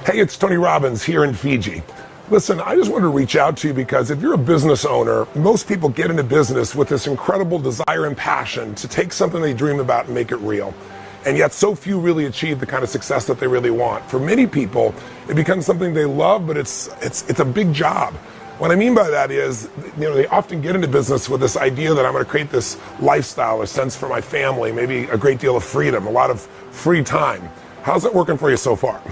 Hey, it's Tony Robbins here in Fiji. Listen, I just wanted to reach out to you because if you're a business owner, most people get into business with this incredible desire and passion to take something they dream about and make it real. And yet so few really achieve the kind of success that they really want. For many people, it becomes something they love, but it's a big job. What I mean by that is, they often get into business with this idea that I'm going to create this lifestyle, a sense for my family, maybe a great deal of freedom, a lot of free time. How's that working for you so far?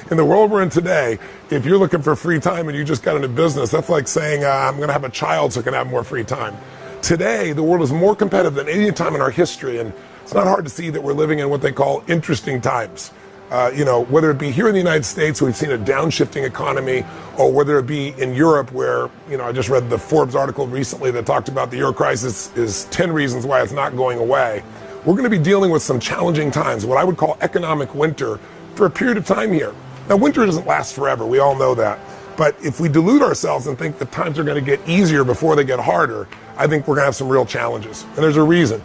In the world we're in today, if you're looking for free time and you just got into business, that's like saying, I'm going to have a child so I can have more free time. Today, the world is more competitive than any time in our history, and it's not hard to see that we're living in what they call interesting times. Whether it be here in the United States, we've seen a downshifting economy, or whether it be in Europe where, I just read the Forbes article recently that talked about the euro crisis is 10 reasons why it's not going away. We're going to be dealing with some challenging times, what I would call economic winter, for a period of time here. Now, winter doesn't last forever, we all know that. But if we delude ourselves and think that times are going to get easier before they get harder, I think we're going to have some real challenges. And there's a reason.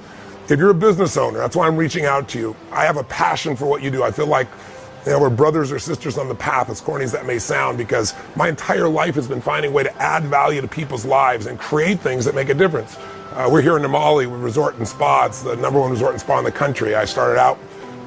If you're a business owner, that's why I'm reaching out to you. I have a passion for what you do. I feel like we're brothers or sisters on the path, as corny as that may sound, because my entire life has been finding a way to add value to people's lives and create things that make a difference. We're here in Namale with Resort and Spa. It's the #1 resort and spa in the country. I started out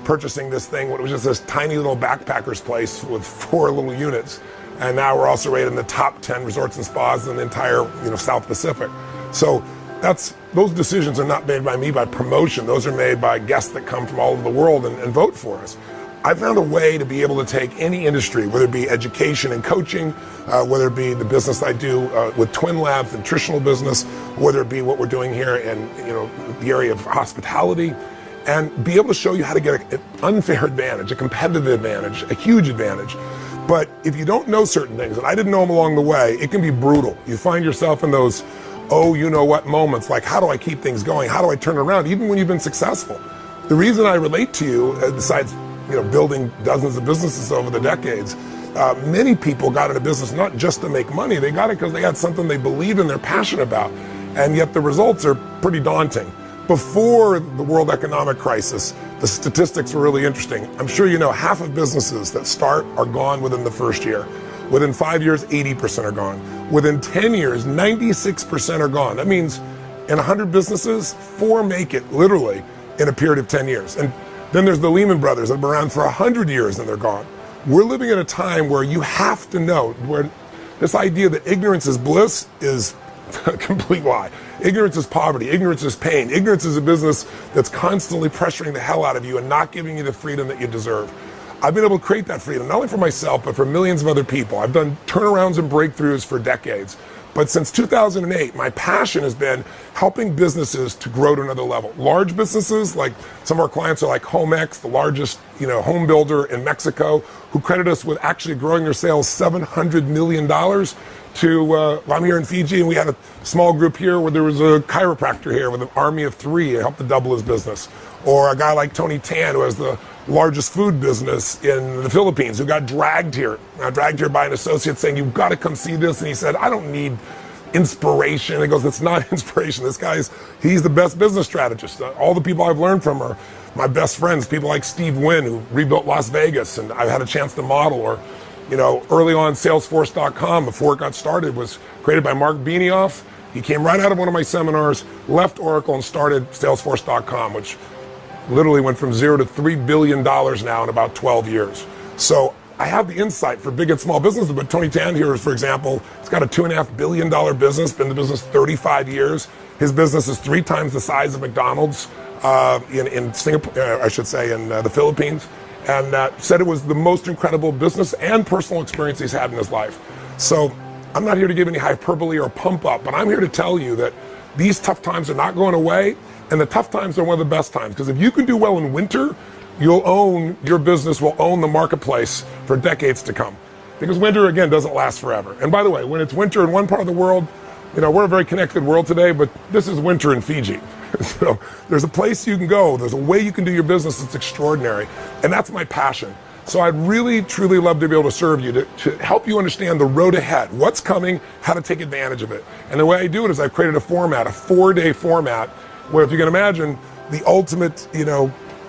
purchasing this thing when it was just this tiny little backpacker's place with 4 little units. And now we're also rated in the top 10 resorts and spas in the entire South Pacific. So those decisions are not made by me by promotion. Those are made by guests that come from all over the world and vote for us. I found a way to be able to take any industry, whether it be education and coaching, whether it be the business I do with Twin Labs, the nutritional business, whether it be what we're doing here in the area of hospitality, and be able to show you how to get an unfair advantage, a competitive advantage, a huge advantage. But if you don't know certain things, and I didn't know them along the way, it can be brutal. You find yourself in those, you-know-what moments, like how do I keep things going? How do I turn around, even when you've been successful? The reason I relate to you, besides building dozens of businesses over the decades, many people got into business not just to make money. They got it because they had something they believed in, they're passionate about, and yet the results are pretty daunting. Before the world economic crisis, the statistics were really interesting. I'm sure you know half of businesses that start are gone within the first year. Within 5 years, 80% are gone. Within 10 years, 96% are gone. That means in 100 businesses, 4 make it literally in a period of 10 years. And then there's the Lehman Brothers that have been around for 100 years and they're gone. We're living at a time where you have to know, where this idea that ignorance is bliss is a complete lie. Ignorance is poverty. Ignorance is pain. Ignorance is a business that's constantly pressuring the hell out of you and not giving you the freedom that you deserve. I've been able to create that freedom, not only for myself, but for millions of other people. I've done turnarounds and breakthroughs for decades. But since 2008, my passion has been helping businesses to grow to another level. Large businesses, like some of our clients are like Homex, the largest home builder in Mexico, who credit us with actually growing their sales $700 million I'm here in Fiji, and we had a small group here where there was a chiropractor here with an army of 3 to help to double his business. Or a guy like Tony Tan, who has the largest food business in the Philippines, who got dragged here by an associate saying, you've got to come see this. And he said, I don't need inspiration. And he goes, it's not inspiration. He's the best business strategist. All the people I've learned from are my best friends, people like Steve Wynn, who rebuilt Las Vegas, and I've had a chance to model. Or early on, Salesforce.com, before it got started, was created by Mark Benioff. He came right out of one of my seminars, left Oracle, and started Salesforce.com, which literally went from 0 to $3 billion now in about 12 years. So I have the insight for big and small businesses, but Tony Tan here, for example, he's got a $2.5 billion business, been in the business 35 years. His business is 3 times the size of McDonald's in Singapore, in the Philippines. And said it was the most incredible business and personal experience he's had in his life. So I'm not here to give any hyperbole or pump up, but I'm here to tell you that these tough times are not going away, and the tough times are one of the best times. Because if you can do well in winter, your business will own the marketplace for decades to come. Because winter, again, doesn't last forever. And by the way, when it's winter in one part of the world, we're a very connected world today, but this is winter in Fiji. So there's a place you can go. There's a way you can do your business that's extraordinary. And that's my passion. So I'd really, truly love to be able to serve you, to help you understand the road ahead, what's coming, how to take advantage of it. And the way I do it is I've created a format, a 4-day format, where if you can imagine the ultimate,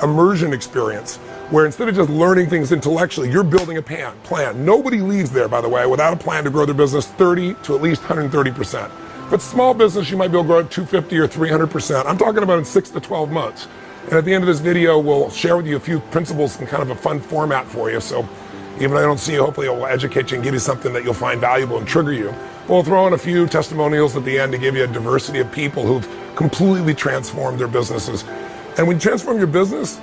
immersion experience, where instead of just learning things intellectually, you're building a plan. Nobody leaves there, by the way, without a plan to grow their business 30 to at least 130%. But small business, you might be able to grow at 250 or 300%. I'm talking about in 6 to 12 months. And at the end of this video, we'll share with you a few principles in kind of a fun format for you. So even if I don't see you, hopefully it will educate you and give you something that you'll find valuable and trigger you. We'll throw in a few testimonials at the end to give you a diversity of people who've completely transformed their businesses. And when you transform your business,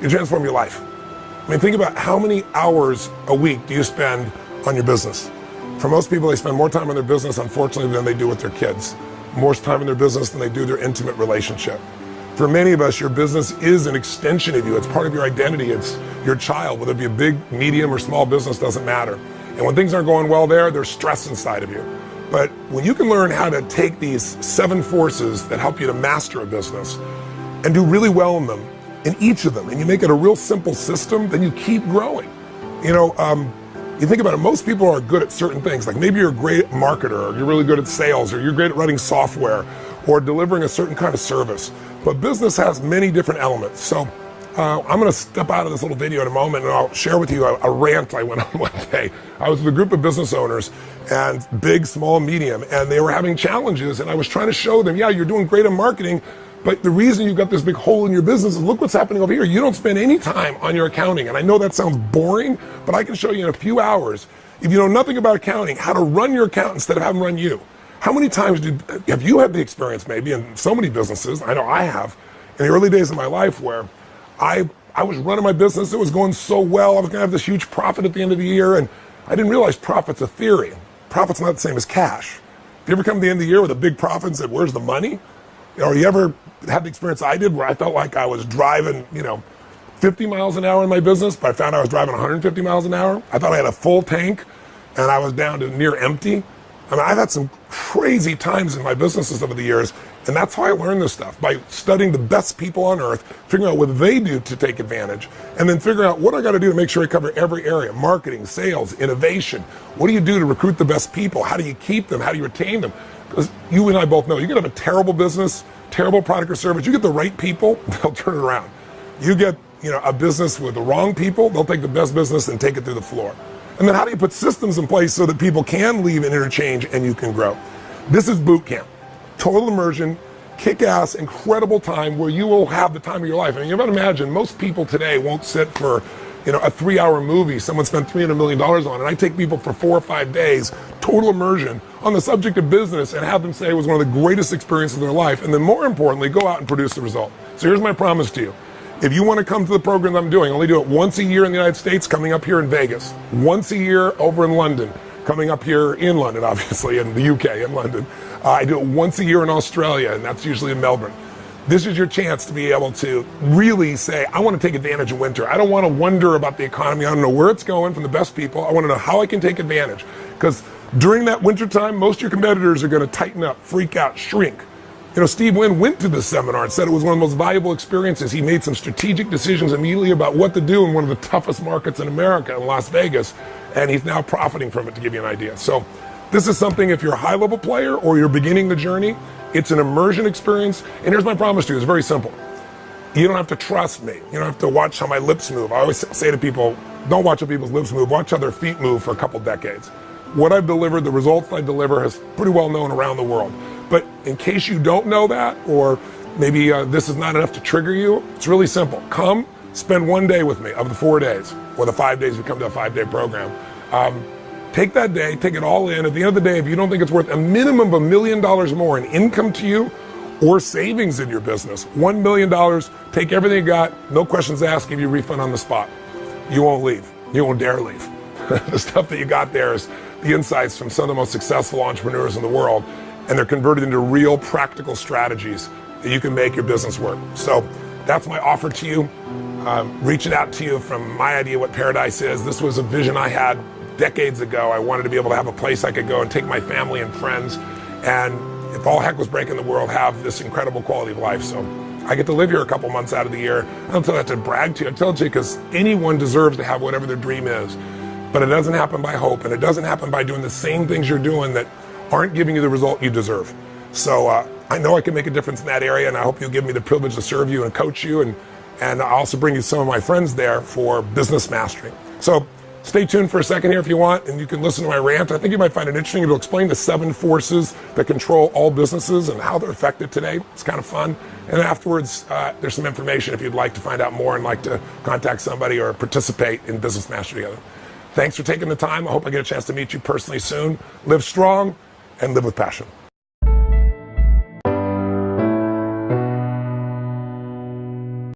you transform your life. I mean, think about how many hours a week do you spend on your business? For most people, they spend more time on their business, unfortunately, than they do with their kids. More time in their business than they do their intimate relationship. For many of us, your business is an extension of you. It's part of your identity. It's your child. Whether it be a big, medium, or small business, doesn't matter. And when things aren't going well there, there's stress inside of you. But when you can learn how to take these 7 forces that help you to master a business and do really well in them, in each of them, and you make it a real simple system, then you keep growing. You think about it, most people are good at certain things. Like maybe you're a great marketer, or you're really good at sales, or you're great at writing software, or delivering a certain kind of service. But business has many different elements. So I'm gonna step out of this little video in a moment and I'll share with you a rant I went on one day. I was with a group of business owners, and big, small, medium, and they were having challenges, and I was trying to show them, yeah, you're doing great in marketing, but the reason you've got this big hole in your business is look what's happening over here. You don't spend any time on your accounting. And I know that sounds boring, but I can show you in a few hours, if you know nothing about accounting, how to run your account instead of having run you. How many times have you had the experience, maybe in so many businesses, I know I have, in the early days of my life, where I was running my business, it was going so well, I was gonna have this huge profit at the end of the year, and I didn't realize profit's a theory. Profit's not the same as cash. If you ever come to the end of the year with a big profit and said, where's the money? Or you ever had the experience I did where I felt like I was driving, 50 miles an hour in my business, but I found I was driving 150 miles an hour. I thought I had a full tank and I was down to near empty. I mean, I've had some crazy times in my businesses over the years, and that's how I learned this stuff, by studying the best people on earth, figuring out what they do to take advantage, and then figuring out what I got to do to make sure I cover every area: marketing, sales, innovation. What do you do to recruit the best people? How do you keep them? How do you retain them? Because you and I both know, you can have a terrible business, terrible product or service. You get the right people, they'll turn it around. You get, a business with the wrong people, they'll take the best business and take it through the floor. And then how do you put systems in place so that people can leave and interchange and you can grow? This is boot camp. Total immersion, kick-ass, incredible time where you will have the time of your life. I mean, you got to imagine, most people today won't sit for a 3-hour movie someone spent $300 million on, and I take people for 4 or 5 days, total immersion, on the subject of business, and have them say it was one of the greatest experiences of their life, and then more importantly, go out and produce the result. So here's my promise to you. If you want to come to the program I'm doing, I only do it once a year in the United States, coming up here in Vegas, once a year over in London, coming up here in London, obviously, in the UK, in London. I do it once a year in Australia, and that's usually in Melbourne. This is your chance to be able to really say, I want to take advantage of winter. I don't want to wonder about the economy. I don't know where it's going from the best people. I want to know how I can take advantage. Because during that winter time, most of your competitors are going to tighten up, freak out, shrink. Steve Wynn went to this seminar and said it was one of the most valuable experiences. He made some strategic decisions immediately about what to do in one of the toughest markets in America, in Las Vegas, and he's now profiting from it, to give you an idea. So this is something, if you're a high-level player or you're beginning the journey, it's an immersion experience. And here's my promise to you, it's very simple. You don't have to trust me. You don't have to watch how my lips move. I always say to people, don't watch how people's lips move, watch how their feet move for a couple decades. What I've delivered, the results I deliver, is pretty well known around the world. But in case you don't know that, or maybe this is not enough to trigger you, it's really simple. Come, spend 1 day with me of the 4 days, or the 5 days we come to a 5-day program. Take that day, take it all in. At the end of the day, if you don't think it's worth a minimum of $1 million more in income to you or savings in your business, $1 million, take everything you got, no questions asked, give you a refund on the spot. You won't leave. You won't dare leave. The stuff that you got there is the insights from some of the most successful entrepreneurs in the world, and they're converted into real practical strategies that you can make your business work. So that's my offer to you. Reaching out to you from my idea what paradise is. This was a vision I had decades ago. I wanted to be able to have a place I could go and take my family and friends, and if all heck was breaking the world, have this incredible quality of life. So I get to live here a couple months out of the year. I don't tell that to brag to you. I tell it to you because anyone deserves to have whatever their dream is. But it doesn't happen by hope, and it doesn't happen by doing the same things you're doing that aren't giving you the result you deserve. So I know I can make a difference in that area, and I hope you'll give me the privilege to serve you and coach you and And I'll also bring you some of my friends there for business mastery. So stay tuned for a second here if you want, and you can listen to my rant. I think you might find it interesting. It'll explain the 7 forces that control all businesses and how they're affected today. It's kind of fun. And afterwards, there's some information if you'd like to find out more and like to contact somebody or participate in business mastery together. Thanks for taking the time. I hope I get a chance to meet you personally soon. Live strong and live with passion.